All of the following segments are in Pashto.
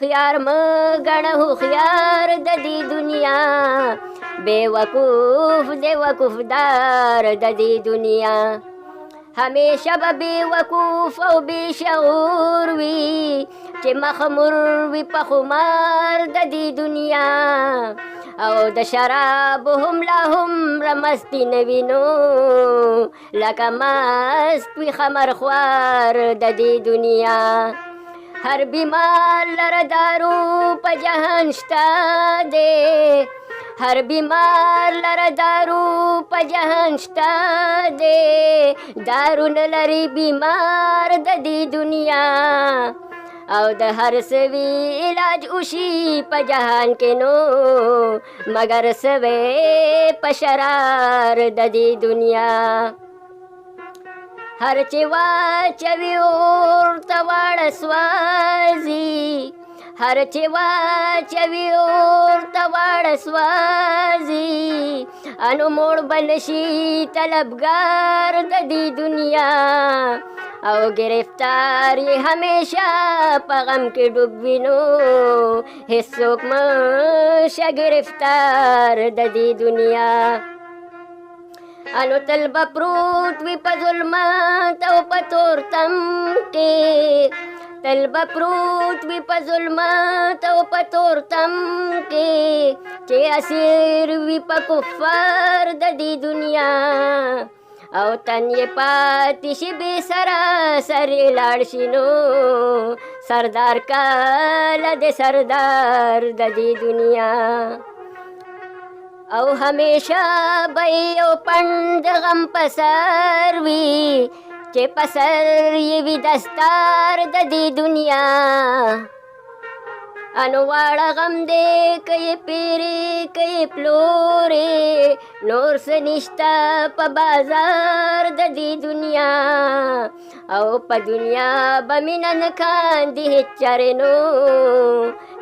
خيار مگڼه خيار د دې دنیا بیوقوف دی وقوفدار د دې دنیا همیشه به بیوقوف او بی شعور وي چې مخمور وي په خمار د دې دنیا او د شراب هم لا هم رمستی نوینو لکه مست وي خمر خوار د دې دنیا هر بیمار لره دارو په جهان شته دی هر بیمار لره دارو په جهان شته دی دارو نه لري بیمار د دې دنیا او د هر سوي علاج وشي په جهان کې نو مگر سوي په شرار د دې دنیا هر چې واچوي ورته واړه سوازي هر چې واچوي ورته واړه سوازي انو موړ بنشي طلبګار د دې دنیا او گرفتار یې همیشه په غم کې ډوب وینو هیڅوک مشه گرفتار د دې دنیا انو تل به پروت وي په ظلمات او په تورتم کې تل به پروت وي په ظلمات او په تورتم کې چې اسیر وي په کفار د دې دنیا او تن یې پاتې شي بې سره سر یې لاړ شي نو سردار کله د سردار د دې دنیا او همیشه به یو پند غم په سر وي چې په سر یې وي دستار د دې دنیا انو واړه غم دی که یې پیرې که یې پلورې نور څه نشته په بازار د دې دنیا او په دنیا به مینه نه کاندي هېڅ چارې نو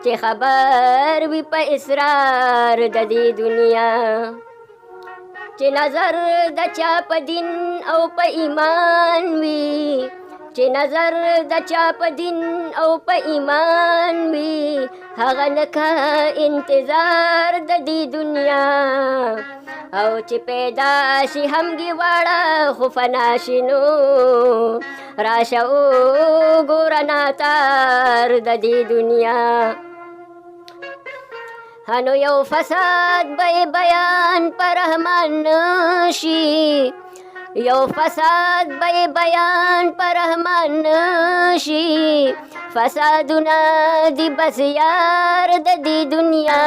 چې خبر وي په اسرار د دې دنیا چې نظر د چا په دین او په ایمان وي چې نظر د چا په دین او په ایمان وي هغه نه کا انتظار د دې دنیا او چې پیدا شي همګي واړه خو فنا شي نو راشه وګوره ناتار د دې دنیا هنو یو فساد به بیان پر رحمان نشي یو فساد به بیان پر رحمان نشي فسادونه دی بس یار د دې دنیا